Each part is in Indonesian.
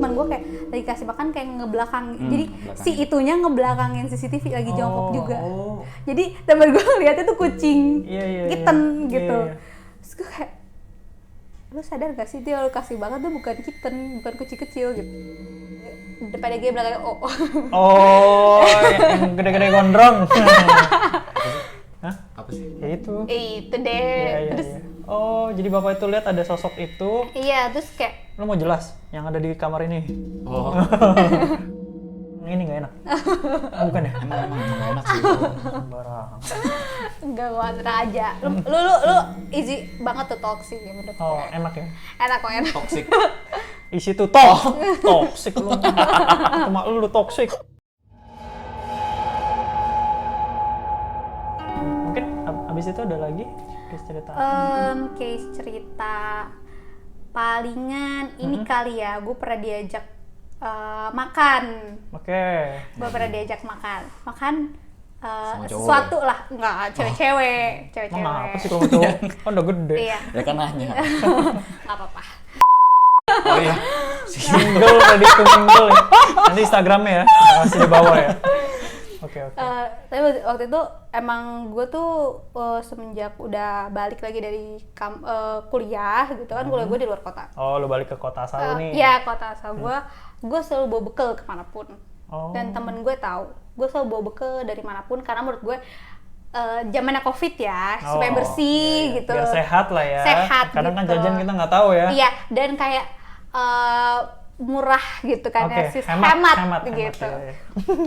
teman gue kayak lagi kasih makan kayak ngebelakang, jadi si itunya ngebelakangin CCTV lagi jongkok juga. Jadi teman gue ngeliatnya tuh kucing kitten gitu. Terus gue kayak, lu sadar gak sih dia lu kasih banget tuh bukan kitten, bukan kucing kecil gitu. Depannya dia belakangnya yang gede-gede gondrong. Hah? Apa sih? Ya itu. Itu deh. Terus Oh, jadi bapak itu lihat ada sosok itu. iya, terus kayak Lu mau jelas yang ada di kamar ini? Oh. Ini nggak enak. Bukan ya? Emang nggak enak sih. Sembarang. enggak wajar aja. Lu easy banget tuh toxic ya menurut Oh, gue. enak ya. Enak kok enak. Toxic. Isi tuh toxic lu. Cuma lu toxic. Mungkin abis itu ada lagi cerita. Case cerita palingan ini kali ya, gue pernah diajak makan. Oke. Gue pernah diajak makan Sama cowok sesuatu lah, enggak cewek-cewek. Emang apa sih kalau cowok? Kan udah gede. Iya, Ya kan nanya. nggak apa-apa. Oh iya. Single tadi tuh single ya. Nanti Instagramnya ya, masih di bawah ya. Oke. Tapi waktu itu emang gue tuh semenjak udah balik lagi dari kuliah gitu kan, kuliah gue di luar kota. Oh, lu balik ke kota asal nih? Iya, kota asal gue selalu bawa bekal kemanapun. Oh. Dan temen gue tahu, gue selalu bawa bekal dari manapun karena menurut gue zamannya COVID ya, supaya bersih gitu. Biar sehat lah ya. Sehat Kadang gitu. kan jajan kita nggak tahu ya. Iya, dan kayak murah gitu kan, Oke, hemat gitu. ya.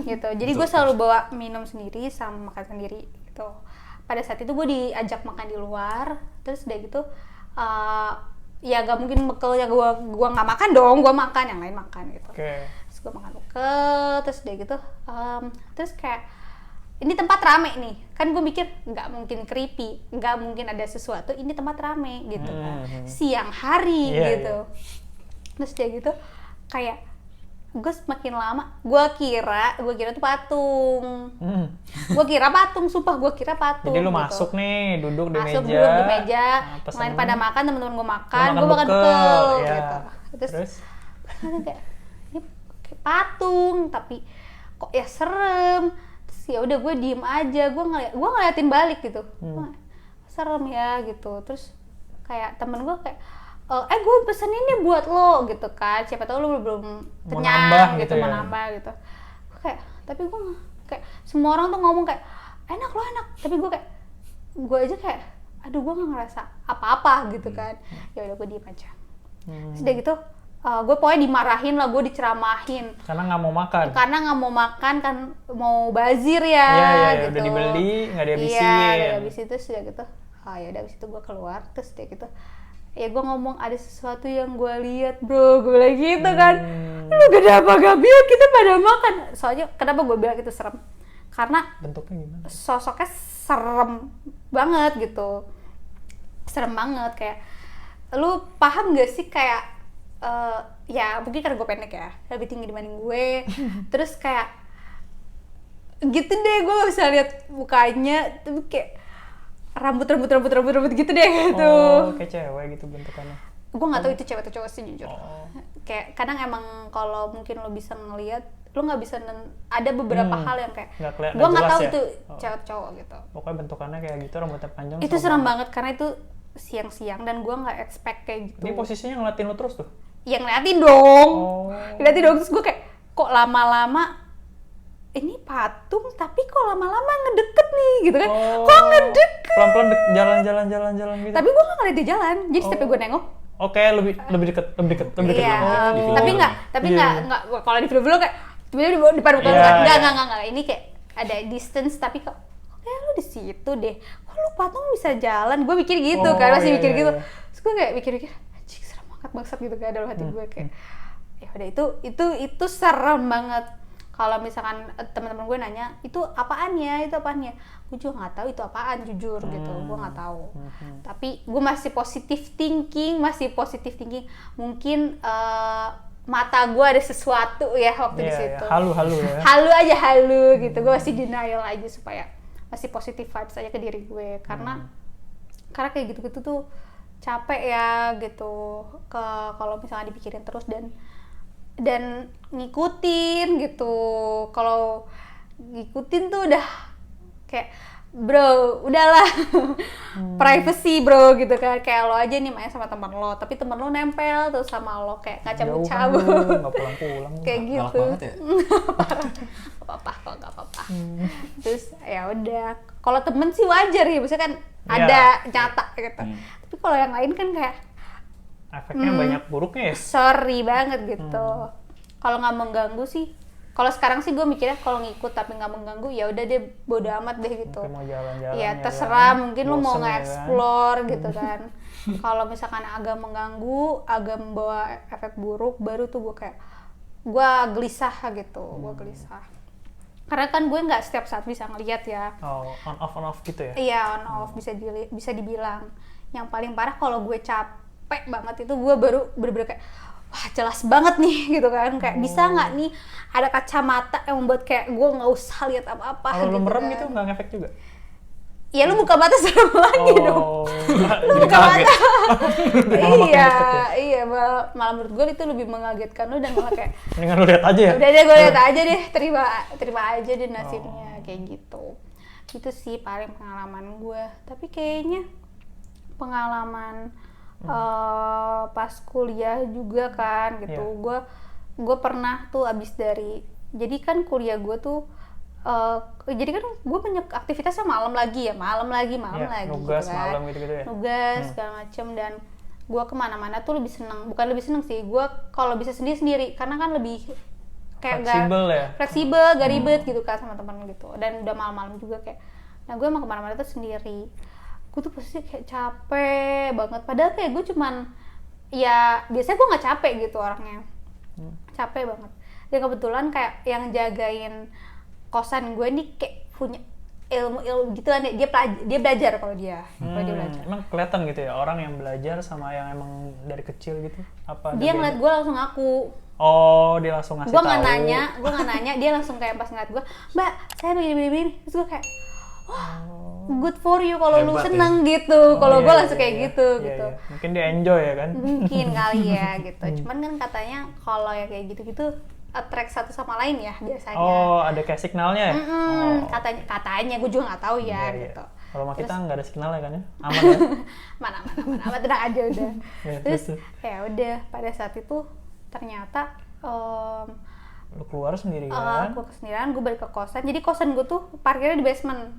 Gitu. Jadi gue selalu bawa minum sendiri sama makan sendiri gitu. Pada saat itu gue diajak makan di luar, terus udah gitu ya gak mungkin bekalnya gue nggak makan dong, gue makan, yang lain makan gitu. Oke. Terus gue makan bekal, terus udah gitu terus kayak ini tempat rame nih, kan gue mikir nggak mungkin creepy, nggak mungkin ada sesuatu, ini tempat rame gitu kan, siang hari gitu. Terus dia gitu kayak gue semakin lama gue kira tuh patung. Gue kira patung, sumpah gue kira patung. Jadi lu gitu. masuk nih, duduk di Duduk meja. di meja, lain pada makan, temen-temen gue makan, gue makan bekal gitu. Terus kayak ini kayak patung, tapi kok ya serem. Terus ya udah gue diem aja, gue ngeliatin balik gitu. Serem ya gitu. Terus kayak temen gue kayak gue pesen ini buat lo gitu kan, siapa tahu lo belum kenyang gitu, mau nambah gitu. Gue kayak, tapi gue kayak semua orang tuh ngomong kayak enak, tapi gue kayak aja kayak aduh gue nggak ngerasa apa-apa gitu kan. Ya udah gue diem aja. Terus udah gitu gue pokoknya dimarahin lah, gue diceramahin karena nggak mau makan kan, mau bazir ya gitu. Udah dibeli nggak dihabisin. Iya, udah dihabisin. Terus udah gitu ya udah, abis itu gue keluar, terus dia gitu ya gue ngomong ada sesuatu yang gue lihat bro, gue bilang gitu kan. Lu kenapa gak bilang kita pada makan? Soalnya kenapa gue bilang itu serem, karena bentuknya gimana? Sosoknya serem banget gitu, serem banget. Kayak lu paham gak sih kayak ya mungkin karena gue pendek ya, lebih tinggi dibanding gue. Terus kayak gitu deh, gue gak bisa lihat mukanya, tapi kayak rambut gitu deh gitu. Oh, kayak cewek gitu bentukannya. Gue nggak tahu itu cewek atau cowok sih jujur. Kayak kadang emang kalau mungkin lo bisa ngelihat, lo nggak bisa ada beberapa hal yang kayak gue nggak tahu ya? itu cewek cowok gitu. Pokoknya bentukannya kayak gitu, rambutnya panjang. Itu serem banget karena itu siang-siang dan gue nggak expect kayak gitu. Ini posisinya ngeliatin lo terus tuh? Yang ngeliatin dong. Ngeliatin dong, terus gue kayak kok lama-lama ini patung tapi kok lama-lama ngedeket nih gitu kan. Kok ngedeket? Pelan-pelan jalan gitu. Tapi gue nggak ngeliat dia jalan. Jadi setiap gue nengok, oke, lebih deket. iya. Tapi nggak kalau di film-film kayak tiba-tiba di depan muka nggak. Ini kayak ada distance tapi kok kayak lu di situ deh. Kok lu patung bisa jalan? Gue mikir gitu kan, masih mikir gitu. Terus gue kayak mikir-mikir, anjing serem banget bangsat gitu kan dalam hati gue kayak. Ya udah itu serem banget. Kalau misalkan teman-teman gue nanya itu apaan ya, gue juga nggak tahu itu apaan jujur gitu, gue nggak tahu. Tapi gue masih positive thinking. Mungkin mata gue ada sesuatu ya waktu di situ. Halu ya. Halu gitu. Gue masih denial aja supaya masih positive vibes aja ke diri gue, karena kayak gitu-gitu tuh capek ya gitu. Kalau misalnya dipikirin terus dan dan ngikutin gitu. Kalau ngikutin tuh udah kayak bro, udahlah. Privacy bro gitu kan. Kayak lo aja nih main sama teman lo, tapi teman lo nempel terus sama lo kayak cabut-cabut. Nggak pulang-pulang. Kayak Galak gitu. banget ya. Gak apa-apa kok, gak apa-apa. Terus ya udah. Kalau temen sih wajar ya, maksudnya kan ada nyata gitu. Tapi kalau yang lain kan kayak Efeknya banyak buruknya ya. sorry banget gitu. Kalau nggak mengganggu sih, kalau sekarang sih gue mikirnya kalau ngikut tapi nggak mengganggu ya udah deh, bodo amat deh gitu. Mungkin mau jalan-jalan Ya kan. terserah, mungkin lu mau Bosen ya kan. nge-explore gitu kan. Kalau misalkan agak mengganggu, agak membawa efek buruk, baru tuh gue gelisah gitu, gue gelisah. Karena kan gue nggak setiap saat bisa ngelihat ya. Oh, on off gitu ya. Iya, on off bisa dibilang. Yang paling parah kalau gue capek banget itu gue baru bener-bener kayak wah jelas banget nih gitu kan, kayak bisa nggak nih ada kacamata yang membuat kayak gue nggak usah lihat apa-apa. Kalau lu merem kan. gitu nggak ngefek juga? Ya lu buka mata serem lagi dong. Jadi Buka kaget. mata. Malah makin Iya, deket ya? iya malah menurut gue itu lebih mengagetkan lu dan malah kayak Mendingan lu lihat aja ya. udah deh gue lihat aja deh, terima aja deh nasibnya kayak gitu. Itu sih paling pengalaman gue. Tapi kayaknya pengalaman pas kuliah juga kan gitu. Gue pernah tuh abis dari, jadi kan kuliah gue tuh jadi kan gue banyak aktivitasnya malam lagi Nugas gitu kan. malam gitu-gitu ya. Nugas segala macem, dan gue kemana-mana tuh lebih seneng, bukan lebih seneng sih, gue kalau bisa sendiri karena kan lebih kayak fleksibel, gak ribet gitu kan sama teman gitu, dan udah malam-malam juga kayak, nah gue emang kemana-mana tuh sendiri. Gue tuh pasti kayak capek banget, padahal kayak gue cuman ya biasanya gue nggak capek gitu orangnya, capek banget. Dan kebetulan kayak yang jagain kosan gue nih kayak punya ilmu gitu kan, dia belajar kalau dia belajar. Emang kelihatan gitu ya orang yang belajar sama yang emang dari kecil gitu? Apa Dia ngeliat gue langsung ngaku. Oh, dia langsung ngasih Gue tahu. nggak nanya, dia langsung kayak pas ngeliat gue, mbak saya begini, terus gue kayak wah good for you kalau lu Hebat seneng gitu, kalau gue Iya, langsung kayak iya. gitu Iya, gitu. iya. Mungkin dia enjoy ya kan? Mungkin kali ya gitu. Cuman kan katanya kalau yang kayak gitu-gitu attract satu sama lain ya biasanya. Oh, ada kayak signalnya ya? Katanya gue juga nggak tahu ya Iya, iya. gitu. Kalau sama kita nggak ada signalnya kan ya? Aman ya? mana tenang aja udah. Ya, Terus terus. ya udah pada saat itu ternyata Lu keluar sendirian? gue kesendirian, gue balik ke kosan. Jadi kosan gue tuh parkirnya di basement.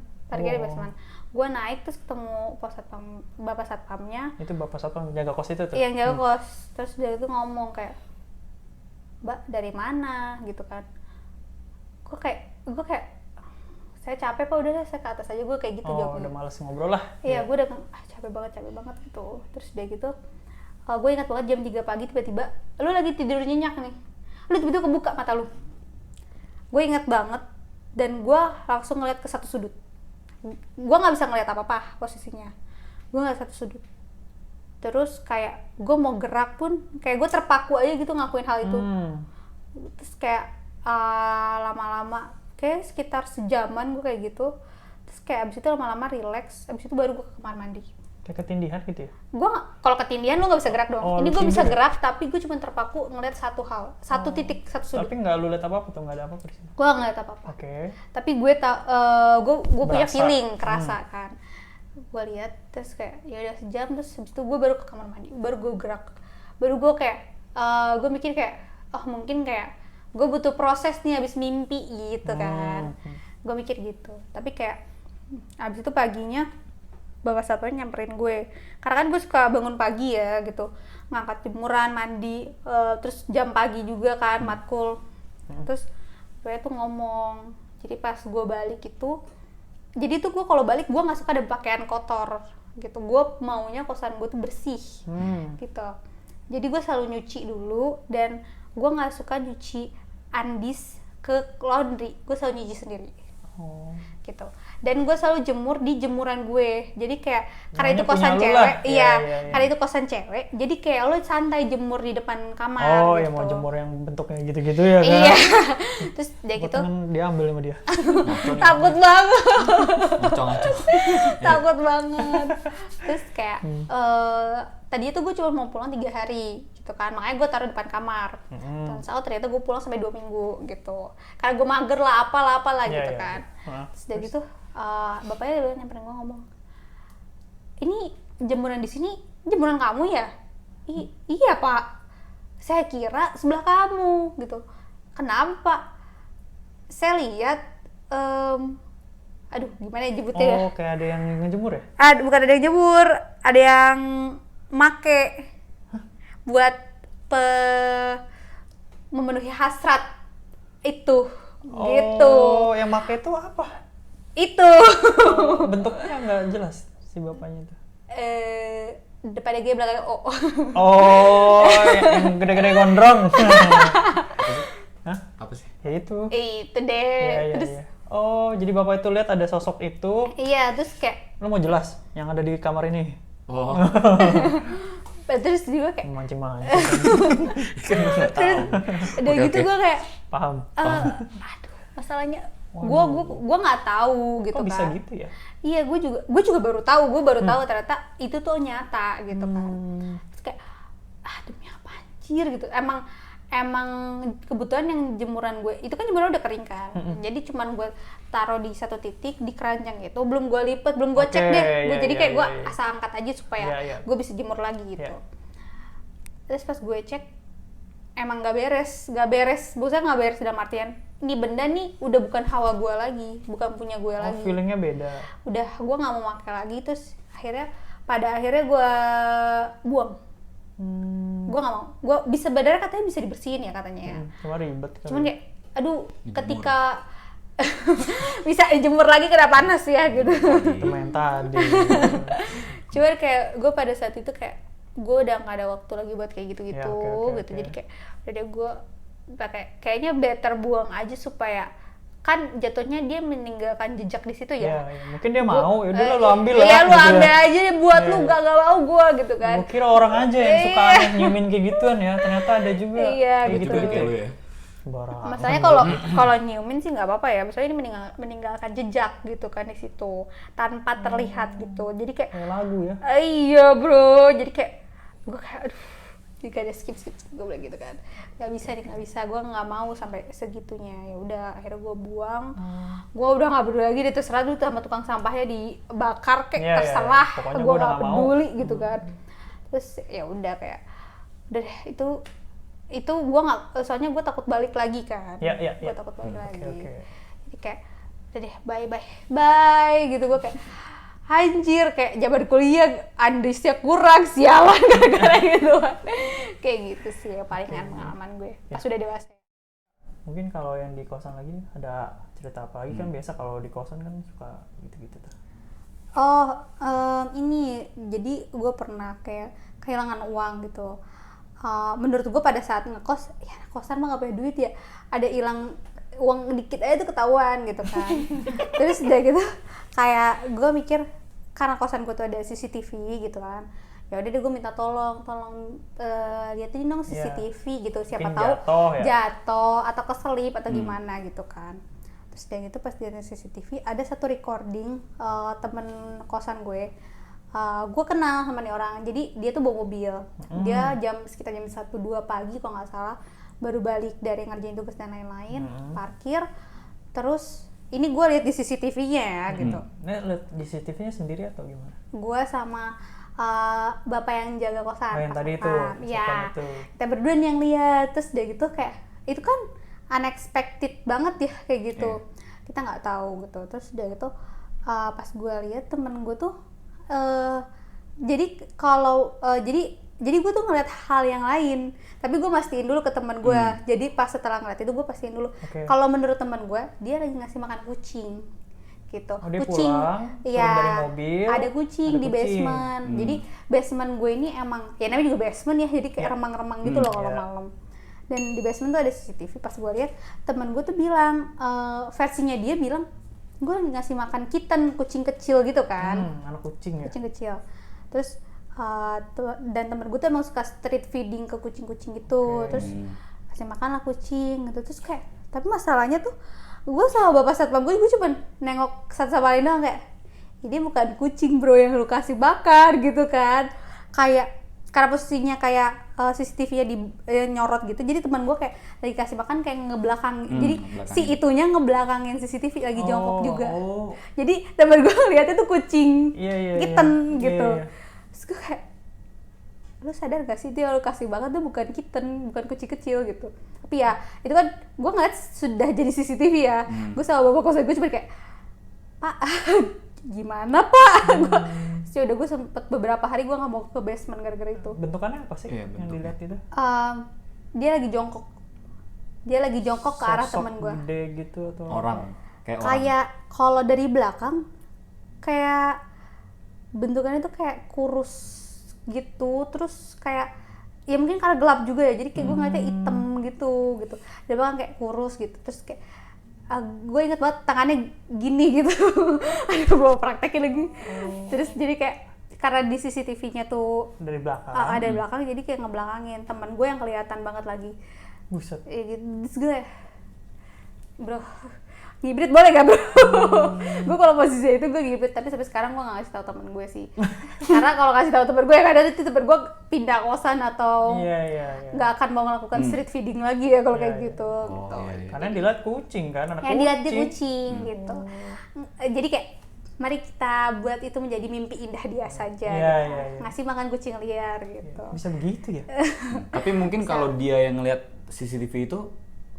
Gue naik terus ketemu bapak satpamnya. Itu bapak satpam jaga kos itu tuh? Yang jaga kos. Terus dia itu ngomong kayak, mbak dari mana gitu kan. Gue kayak saya capek pak, udah deh saya ke atas aja, gue kayak gitu jawabnya. Udah males ngobrol lah. Iya, gue udah capek banget gitu. Terus dia gitu, gue ingat banget jam 3 pagi tiba-tiba lu lagi tidur nyenyak nih, lu tiba-tiba kebuka mata lu. Gue ingat banget, dan gue langsung ngeliat ke satu sudut. Gue nggak bisa ngeliat apa-apa posisinya, gue ngeliat satu sudut. Terus kayak gue mau gerak pun kayak gue terpaku aja gitu ngakuin hal itu. Terus kayak lama-lama kayak sekitar sejaman gue kayak gitu. Terus kayak abis itu lama-lama relax, abis itu baru gue ke kamar mandi. Kayak ketindihan gitu ya? Gue kalau ketindihan lu nggak bisa gerak dong. Ini gue bisa ya? gerak tapi gue cuma terpaku ngeliat satu hal, satu titik, satu sudut. Tapi nggak lu lihat apa-apa tuh, nggak ada apa-apa di sini? Gue nggak ngeliat apa-apa. Oke. Tapi gue gue punya Berasa. feeling, kerasa kan. Gue lihat terus kayak ya udah sejam, terus habis itu gue baru ke kamar mandi, baru gue gerak, baru gue kayak gue mikir kayak mungkin kayak gue butuh proses nih habis mimpi gitu kan. Gue mikir gitu. Tapi kayak habis itu paginya bapak satpamnya nyamperin gue, karena kan gue suka bangun pagi ya gitu, ngangkat jemuran, mandi, terus jam pagi juga kan, matkul. Terus gue tuh ngomong, jadi pas gue balik itu, jadi tuh gue kalau balik gue nggak suka ada pakaian kotor gitu, gue maunya kosan gue tuh bersih gitu. Jadi gue selalu nyuci dulu, dan gue nggak suka nyuci andis ke laundry, gue selalu nyuci sendiri. Gitu. Dan gue selalu jemur di jemuran gue. Jadi kayak karena itu kosan cewek, karena itu kosan cewek. Jadi kayak lo santai jemur di depan kamar. Ya mau jemur yang bentuknya gitu-gitu ya kan? Iya. Terus dia gitu. Dia ambil sama dia. Takut banget. Ngaco-ngaco. Takut banget. Terus kayak tadi itu gue cuma mau pulang 3 hari gitu. gitu kan, makanya gue taruh depan kamar. Ternyata gue pulang sampai 2 minggu gitu, karena gue mager lah apalah gitu kan. Terus dari gitu bapaknya dulu nyamperin gue ngomong, ini jemuran di sini jemuran kamu ya? Iya pak, saya kira sebelah kamu gitu. Kenapa? Saya lihat aduh gimana ya nyebutnya ya? Oh, kayak ada yang ngejemur ya? Bukan ada yang jemur, ada yang make buat memenuhi hasrat itu. Gitu. Oh, yang make itu apa? Itu. Bentuknya nggak jelas si bapaknya itu. Depannya G belakangnya O. Oh, yang gede-gede gondrong. Hah? Apa sih? Ya itu. Itu deh. Iya. Terus Oh, jadi bapak itu lihat ada sosok itu. iya, terus kayak Lo mau jelas yang ada di kamar ini? Oh, terus juga kayak Mancing-mancing. kan gue nggak tahu. udah Oke, gitu oke. gue kayak Paham. aduh masalahnya gue nggak tahu gitu Kok bisa kan. gitu ya? Iya, gue juga baru tahu, ternyata itu tuh nyata gitu kan. Terus kayak demi apa anjir gitu. Emang kebetulan yang jemuran gue itu kan jemuran udah kering kan. Jadi cuman gue taruh di satu titik di keranjang itu, belum gue lipet, belum gue cek deh. Jadi kayak gue asal angkat aja supaya gue bisa jemur lagi gitu. Terus pas gue cek emang gak beres. Bukan gak beres dalam artian ini benda nih udah bukan hawa gue lagi, bukan punya gue lagi. Feelingnya beda. Udah gue nggak mau pakai lagi. Terus pada akhirnya gue buang. Gue nggak mau. Gue bisa benar katanya bisa dibersihin ya katanya ya. Cuma ribet kali. Cuman kayak aduh ketika bisa dijemur lagi kena panas ya gitu. Itu main tadi. Cuman kayak gue pada saat itu kayak gue udah nggak ada waktu lagi buat kayak gitu-gitu gitu. Jadi kayak udah gue kayaknya better buang aja supaya kan jatuhnya dia meninggalkan jejak di situ ya. Ya, mungkin dia mau, yaudah lu ambil lah. Iya, lu gitu ambil ya. aja deh buat lu, gak mau gua gitu kan. Gua kira orang aja yang suka aneh nyiumin kayak gituan ya, ternyata ada juga Iya, kayak gitu. Gitu lu ya. Sembarang. Masalahnya kalau nyiumin sih nggak apa-apa ya, misalnya ini meninggalkan jejak gitu kan di situ tanpa terlihat gitu. Jadi kayak lagu ya. Iya bro, jadi kayak gue kayak aduh, jika ada skip gue bilang gitu kan, nggak bisa, gue nggak mau sampai segitunya. Ya udah akhirnya gue buang. Gue udah nggak peduli lagi deh, terserah dulu sama tukang sampahnya dibakar kayak terserah, Pokoknya gue udah nggak nggak peduli gitu kan. Terus ya udah kayak udah deh, itu gue nggak, soalnya gue takut balik lagi kan. Gue takut balik lagi. Jadi kayak udah deh bye gitu. Gue kayak anjir, kayak zaman kuliah andisnya kurang, sialan gara-gara gitu. Kayak gitu sih ya palingan pengalaman gue pas sudah dewasa. Mungkin kalau yang di kosan lagi ada cerita apa lagi kan? Biasa kalau di kosan kan suka gitu-gitu tuh. Ini jadi gue pernah kayak kehilangan uang gitu. Menurut gue pada saat ngekos, ya kosan mah gak punya duit ya, ada hilang uang dikit aja tuh ketahuan gitu kan. Terus udah gitu kayak gue mikir, karena kosan gue tuh ada CCTV gitu kan, ya udah deh gue minta tolong liatin dong CCTV gitu, siapa tahu jatuh atau keselip atau gimana gitu kan. Terus udah gitu pas liatin CCTV ada satu recording temen kosan gue kenal sama nih orang. Jadi dia tuh bawa mobil, dia sekitar jam 1-2 pagi kalau nggak salah baru balik dari ngerjain tugas dan lain-lain, parkir. Terus ini gue lihat di CCTV-nya ya gitu. Nah, lihat di CCTV-nya sendiri atau gimana? Gue sama bapak yang jaga kosan. Yang tadi itu. Iya. Kita berdua nih yang lihat. Terus udah gitu kayak itu kan unexpected banget ya kayak gitu. Kita nggak tahu gitu. Terus udah gitu pas gue lihat temen gue tuh jadi gue tuh ngeliat hal yang lain, tapi gue pastiin dulu ke teman gue. Jadi pas setelah ngeliat itu gue pastiin dulu. Kalau menurut teman gue, dia lagi ngasih makan kucing, gitu. Kucing, iya. Dari mobil. Ada kucing di basement. Jadi basement gue ini emang, ya namanya juga basement ya, jadi kayak remang-remang gitu loh kalau malam. Dan di basement tuh ada CCTV. Pas gue lihat, teman gue tuh bilang, versinya dia bilang, gue lagi ngasih makan kitten, kucing kecil gitu kan. Anak kucing ya. Kucing kecil. Terus dan temen gue tuh emang suka street feeding ke kucing-kucing gitu. Terus kasih makan lah kucing gitu. Terus kayak, tapi masalahnya tuh gue sama bapak satpam gue cuma nengok satu sama lain doang kayak, ini bukan kucing bro yang lu kasih bakar gitu kan. Kayak karena posisinya kayak CCTV-nya di nyorot gitu, jadi teman gue kayak lagi kasih makan kayak ngebelakang, jadi si itunya ngebelakangin CCTV lagi jongkok juga. Jadi teman gue ngeliatnya tuh kucing kitten gitu. Terus gue kayak, lu sadar gak sih dia lu kasih banget tuh bukan kitten, bukan kucing kecil gitu. Tapi ya itu kan gue ngeliat sudah jadi CCTV ya. Gue sama bapak kosan gue cuma kayak, Pak gimana Pak? Sih udah gue sempet beberapa hari gue nggak mau ke basement gara-gara itu. Bentukannya apa sih yang dilihat itu? Dia lagi jongkok ke arah teman gue. Gede gitu atau orang kayak kalau dari belakang kayak bentukannya tuh kayak kurus gitu, terus kayak ya mungkin karena gelap juga ya, jadi kayak gue ngeliatnya hitam gitu. Dari belakang kayak kurus gitu, terus kayak gue inget banget tangannya gini gitu. Aduh gue praktekin lagi. Terus jadi kayak karena di CCTV-nya tuh dari belakang. Ada di belakang, jadi kayak ngebelakangin teman gue yang kelihatan banget lagi. Buset. Gitu. Terus gue, bro, ngibrit boleh gak bro? Gue kalau posisi itu gue ngibrit, tapi sampai sekarang gue gak ngasih tahu temen gue sih. Karena kalau kasih tahu temen gue yang ada itu temen gue pindah kosan atau nggak akan mau melakukan street feeding lagi ya kalau kayak gitu. Karena yang dilihat kucing kan, anak kucing. Yang dilihat kucing gitu. Jadi kayak mari kita buat itu menjadi mimpi indah dia saja. Gitu. Ngasih makan kucing liar gitu. Bisa begitu ya? Tapi mungkin kalau dia yang ngelihat CCTV itu,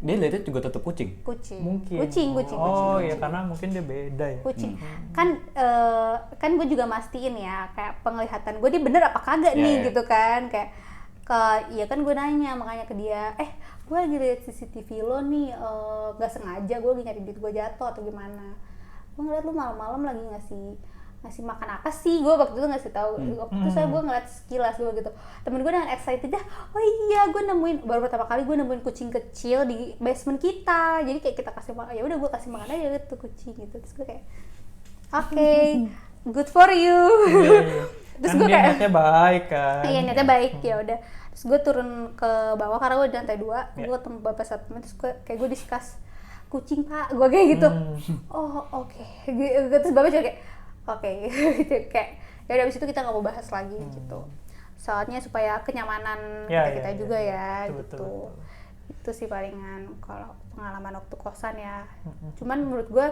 dia lihatnya juga tetap kucing. Mungkin. Kucing. Ya karena mungkin dia beda ya. Kucing. Kan gue juga mastiin ya kayak penglihatan gue dia bener apa kagak nih gitu kan, kayak ya kan gue nanya makanya ke dia, gue lagi lihat CCTV lo nih, nggak sengaja gue lagi nyari duit gue jatuh atau gimana. Gue ngeliat lu malam-malam lagi ngasih makan apa sih, gue waktu itu ngasih tahu. Waktu itu gue ngeliat sekilas gue gitu, temen gue dengan excited dah, oh iya gue nemuin, baru pertama kali gue nemuin kucing kecil di basement kita, jadi kayak kita kasih makan, ya udah gue kasih makan aja gitu kucing gitu. Terus gue kayak oke, good for you. Terus kan gue kayak niatnya baik kan. Iya niatnya baik, ya udah. Terus gue turun ke bawah karena gue di lantai 2, gue ketemu bapak satpam, terus gue kayak gue discuss kucing Pak, gue kayak gitu. Oh oke. Terus bapak juga kayak oke. Gitu kayak ya udah abis itu kita nggak mau bahas lagi gitu. Soalnya supaya kenyamanan kita juga ya gitu. Itu sih palingan kalau pengalaman waktu kosan ya. Cuman menurut gue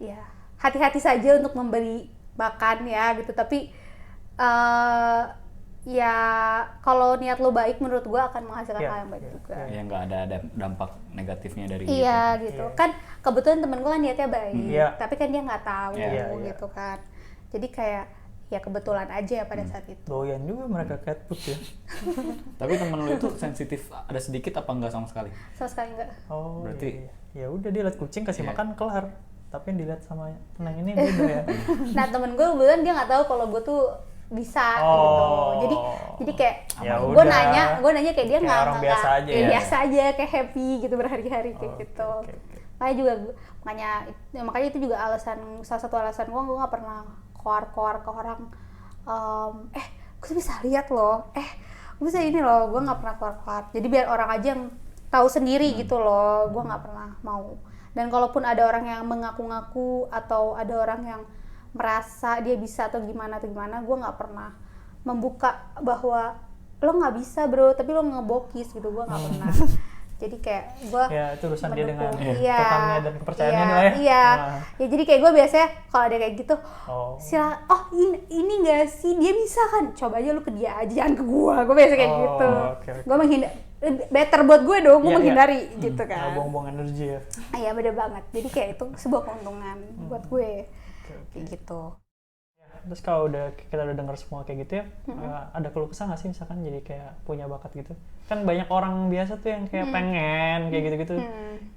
ya hati-hati saja untuk memberi makan ya gitu, tapi ya kalau niat lo baik menurut gue akan menghasilkan hal yang baik juga. Ya nggak ada dampak negatifnya dari gitu. Kan kebetulan temen gue kan niatnya baik, tapi kan dia nggak tahu gitu kan. Jadi kayak ya kebetulan aja ya pada saat itu. Doyan juga mereka cat food ya. Tapi temen lo itu sensitif ada sedikit apa enggak sama sekali? Sama sekali enggak. Oh berarti ya udah dia lihat kucing kasih makan kelar. Tapi yang dilihat sama tenang ini beda ya. Nah temen gue kebetulan dia nggak tahu kalau gue tuh bisa gitu. Jadi kayak gue nanya kayak dia nggak biasa aja kayak happy gitu berhari-hari kayak gitu. Makanya itu juga salah satu alasan gue nggak pernah koar-koar ke orang. Gue bisa lihat loh. Gue bisa ini loh. Gue nggak pernah koar-koar. Jadi biar orang aja yang tahu sendiri gitu loh. Gue nggak pernah mau. Dan kalaupun ada orang yang mengaku-ngaku atau ada orang yang merasa dia bisa atau gimana, gue nggak pernah membuka bahwa lo nggak bisa bro, tapi lo ngebokis gitu, gue nggak pernah. Jadi kayak gue itu urusan dia dengan Tuhannya dan kepercayaannya lah ya. Ya jadi kayak gue biasanya kalau ada kayak gitu, ini nggak sih dia bisa kan, coba aja lo ke dia aja, jangan ke gue biasa kayak gitu. Gue menghindar, better buat gue dong, gue menghindari gitu kan. Buang-buang energi ya. Iya bener banget, jadi kayak itu sebuah keuntungan buat gue. Kayak gitu. Terus kalau kita udah dengar semua kayak gitu ya, ada keluh kesah nggak sih misalkan jadi kayak punya bakat gitu? Kan banyak orang biasa tuh yang kayak pengen kayak gitu-gitu.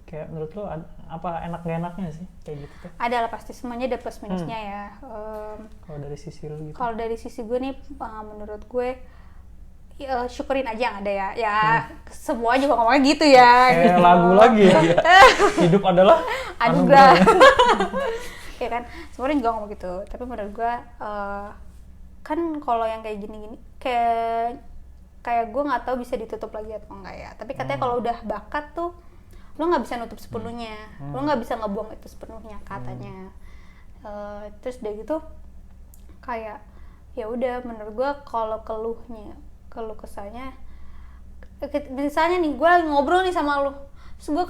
Kayak menurut lo apa enak gak enaknya sih kayak gitu tuh? Ada lah pasti, semuanya ada plus minusnya ya. Kalau dari sisi lo gitu? Kalau dari sisi gue nih, menurut gue syukurin aja yang ada ya. Semua juga ngomongnya gitu ya. Kayak lagu lagi ya. Hidup adalah anugerah. Ya kan, sebenarnya juga ngomong gitu. Tapi menurut gue kan kalau yang kayak gini-gini kayak gue nggak tahu bisa ditutup lagi atau enggak ya. Tapi katanya kalau udah bakat tuh lo nggak bisa nutup sepenuhnya, lo nggak bisa ngebuang itu sepenuhnya katanya. Terus udah gitu kayak ya udah menurut gue kalau keluh kesahnya misalnya nih gue lagi ngobrol nih sama lu terus gue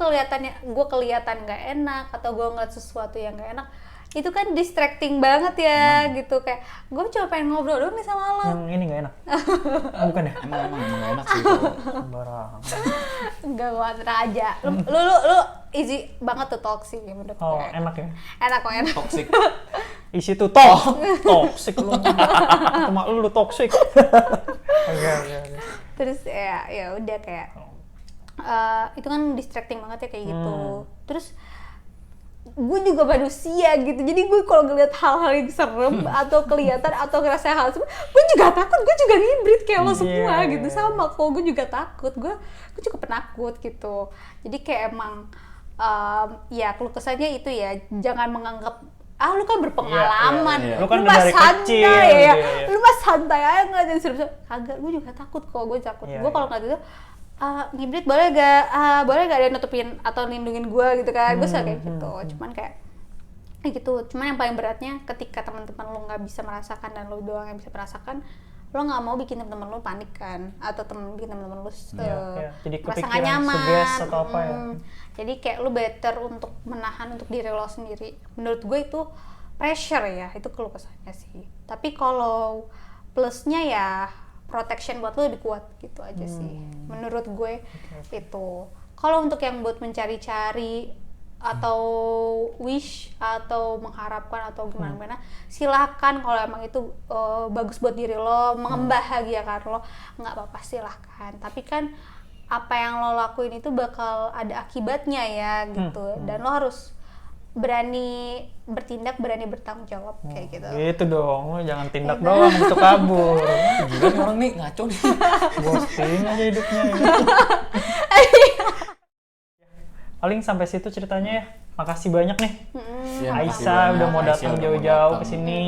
kelihatan nggak enak atau gue ngeliat sesuatu yang nggak enak itu kan distracting banget ya gitu kayak gue cuma pengen ngobrol doang nih sama lo. Yang ini nggak enak? Bukan ya? Emang nggak enak sih kalau Sembarang. Enggak, gue antara aja. Lu easy banget tuh talk sih menurut gue. Oh enak ya? Enak kok enak. toxic. Isi tuh toxic lu. Cuma lu toxic. Oke. Terus ya udah kayak itu kan distracting banget ya kayak gitu. Terus gue juga manusia gitu, jadi gue kalau ngeliat hal-hal yang serem atau kelihatan atau ngerasa hal serem, gue juga takut, gue juga ngibrit kayak lo semua gitu, sama kok gue juga takut, gue juga penakut gitu. Jadi kayak emang ya keluh kesahnya itu ya, jangan menganggap lu kan berpengalaman, lu kan lu mah dari santai kecil, ya, gitu. lu mah santai aja ngeliatin serem-serem. Kagak, gue juga takut kok, gue takut. Iya, Gue kalau ngeliat itu ngibrit boleh gak ada yang nutupin atau lindungin gue gitu kan, gue suka kayak gitu. Cuman kayak gitu, cuman yang paling beratnya ketika teman-teman lo nggak bisa merasakan dan lo doang yang bisa merasakan, lo nggak mau bikin teman-teman lo panik kan, atau bikin teman-teman lo jadi merasa nggak kepikiran nyaman. suges atau apa ya. Jadi kayak lo better untuk menahan untuk diri lo sendiri. Menurut gue itu pressure ya, itu keluh kesahnya sih. Tapi kalau plusnya ya protection buat lo lebih kuat gitu aja sih. Menurut gue itu. Kalau untuk yang buat mencari-cari atau wish atau mengharapkan atau gimana-gimana, silakan kalau emang itu bagus buat diri lo, membahagiakan lo, nggak apa-apa silahkan. Tapi kan apa yang lo lakuin itu bakal ada akibatnya ya gitu. Dan lo harus berani bertindak, berani bertanggung jawab kayak gitu. Gitu dong, lo jangan tindak doang untuk kabur. Gila nih orang nih ngaco nih. Ghosting aja hidupnya ya. Paling sampai situ ceritanya ya. Makasih banyak nih. Ya, Aisyah udah mau datang Aisyah jauh-jauh datang. ke sini.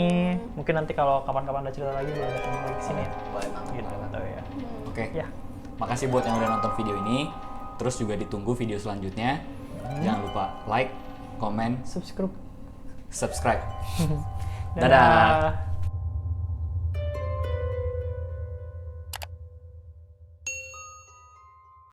Mungkin nanti kalau kapan-kapan ada cerita lagi boleh datang lagi ke sini ya. Boleh banget. Gitu atau ya. Oke. Ya. Makasih buat yang udah nonton video ini. Terus juga ditunggu video selanjutnya. Jangan lupa like, komen, Subscribe. subscribe. Dadah. Dadah.